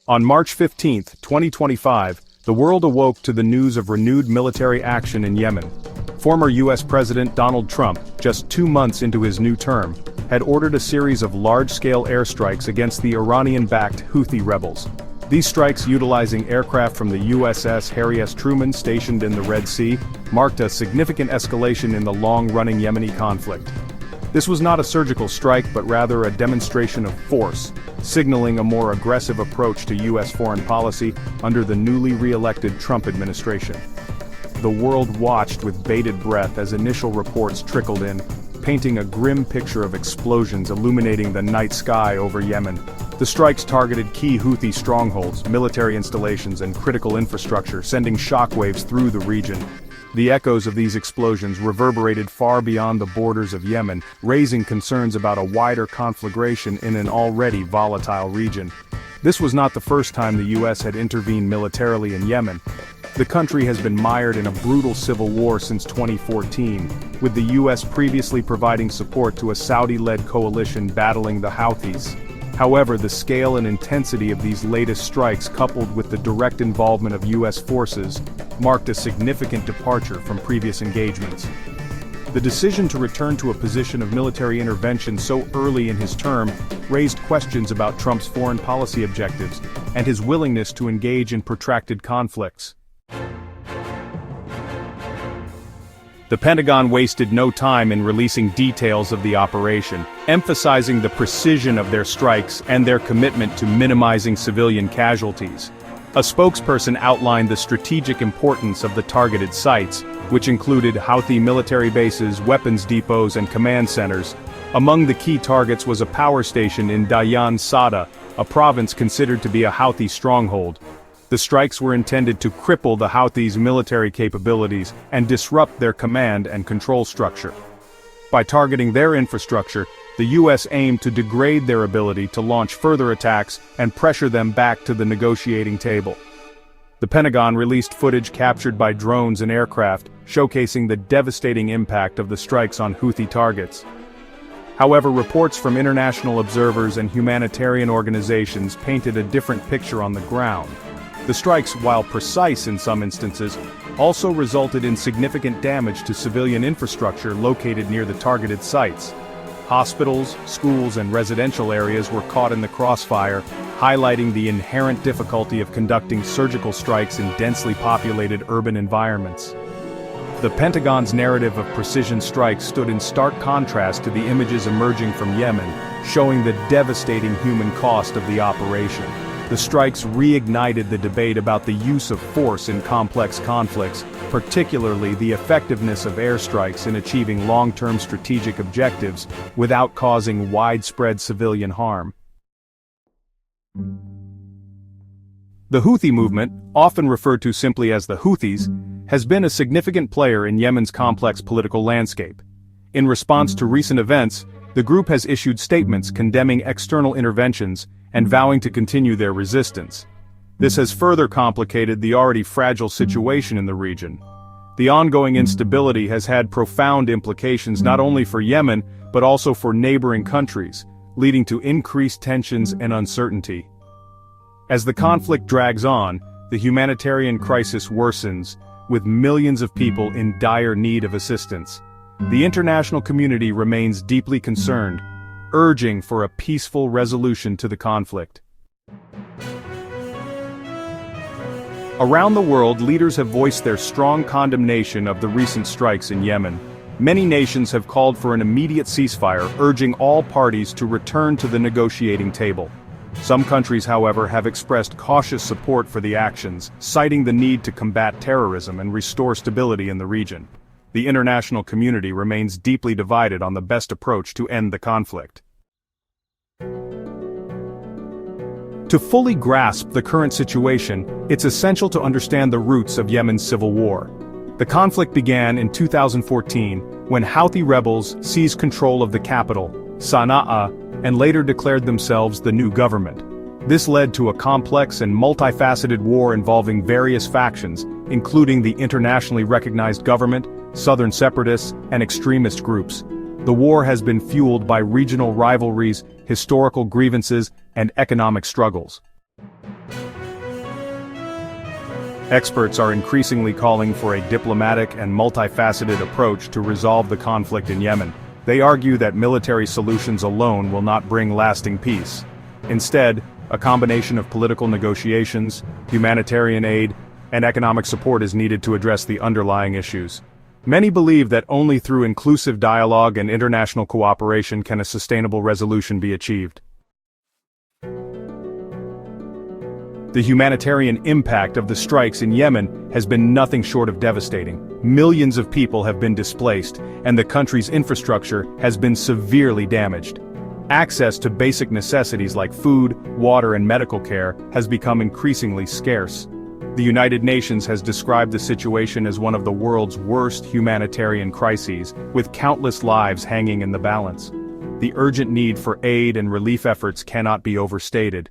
On March 15, 2025, the world awoke to the news of renewed military action in Yemen. Former U.S. President Donald Trump, just 2 months into his new term, had ordered a series of large-scale airstrikes against the Iranian-backed Houthi rebels. These strikes, utilizing aircraft from the USS Harry S. Truman stationed in the Red Sea, marked a significant escalation in the long-running Yemeni conflict. This was not a surgical strike but rather a demonstration of force, signaling a more aggressive approach to U.S. foreign policy under the newly re-elected Trump administration. The world watched with bated breath as initial reports trickled in, painting a grim picture of explosions illuminating the night sky over Yemen. The strikes targeted key Houthi strongholds, military installations, and critical infrastructure, sending shockwaves through the region. The echoes of these explosions reverberated far beyond the borders of Yemen, raising concerns about a wider conflagration in an already volatile region. This was not the first time the U.S. had intervened militarily in Yemen. The country has been mired in a brutal civil war since 2014, with the U.S. previously providing support to a Saudi-led coalition battling the Houthis. However, the scale and intensity of these latest strikes, coupled with the direct involvement of U.S. forces, marked a significant departure from previous engagements. The decision to return to a position of military intervention so early in his term raised questions about Trump's foreign policy objectives and his willingness to engage in protracted conflicts. The Pentagon wasted no time in releasing details of the operation, emphasizing the precision of their strikes and their commitment to minimizing civilian casualties. A spokesperson outlined the strategic importance of the targeted sites, which included Houthi military bases, weapons depots, and command centers. Among the key targets was a power station in Dayan Sada, a province considered to be a Houthi stronghold. The strikes were intended to cripple the Houthis' military capabilities and disrupt their command and control structure. By targeting their infrastructure, the U.S. aimed to degrade their ability to launch further attacks and pressure them back to the negotiating table. The Pentagon released footage captured by drones and aircraft, showcasing the devastating impact of the strikes on Houthi targets. However, reports from international observers and humanitarian organizations painted a different picture on the ground. The strikes, while precise in some instances, also resulted in significant damage to civilian infrastructure located near the targeted sites. Hospitals, schools, and residential areas were caught in the crossfire, highlighting the inherent difficulty of conducting surgical strikes in densely populated urban environments. The Pentagon's narrative of precision strikes stood in stark contrast to the images emerging from Yemen, showing the devastating human cost of the operation. The strikes reignited the debate about the use of force in complex conflicts, particularly the effectiveness of airstrikes in achieving long-term strategic objectives without causing widespread civilian harm. The Houthi movement, often referred to simply as the Houthis, has been a significant player in Yemen's complex political landscape. In response to recent events, the group has issued statements condemning external interventions and vowing to continue their resistance. This has further complicated the already fragile situation in the region. The ongoing instability has had profound implications not only for Yemen, but also for neighboring countries, leading to increased tensions and uncertainty. As the conflict drags on, the humanitarian crisis worsens, with millions of people in dire need of assistance. The international community remains deeply concerned, urging for a peaceful resolution to the conflict. Around the world, leaders have voiced their strong condemnation of the recent strikes in Yemen. Many nations have called for an immediate ceasefire, urging all parties to return to the negotiating table. Some countries, however, have expressed cautious support for the actions, citing the need to combat terrorism and restore stability in the region. The international community remains deeply divided on the best approach to end the conflict. To fully grasp the current situation, it's essential to understand the roots of Yemen's civil war. The conflict began in 2014, when Houthi rebels seized control of the capital, Sana'a, and later declared themselves the new government. This led to a complex and multifaceted war involving various factions, including the internationally recognized government, southern separatists, and extremist groups. The war has been fueled by regional rivalries, historical grievances, and economic struggles. Experts are increasingly calling for a diplomatic and multifaceted approach to resolve the conflict in Yemen. They argue that military solutions alone will not bring lasting peace. Instead, a combination of political negotiations, humanitarian aid, and economic support is needed to address the underlying issues. Many believe that only through inclusive dialogue and international cooperation can a sustainable resolution be achieved. The humanitarian impact of the strikes in Yemen has been nothing short of devastating. Millions of people have been displaced, and the country's infrastructure has been severely damaged. Access to basic necessities like food, water, and medical care has become increasingly scarce. The United Nations has described the situation as one of the world's worst humanitarian crises, with countless lives hanging in the balance. The urgent need for aid and relief efforts cannot be overstated.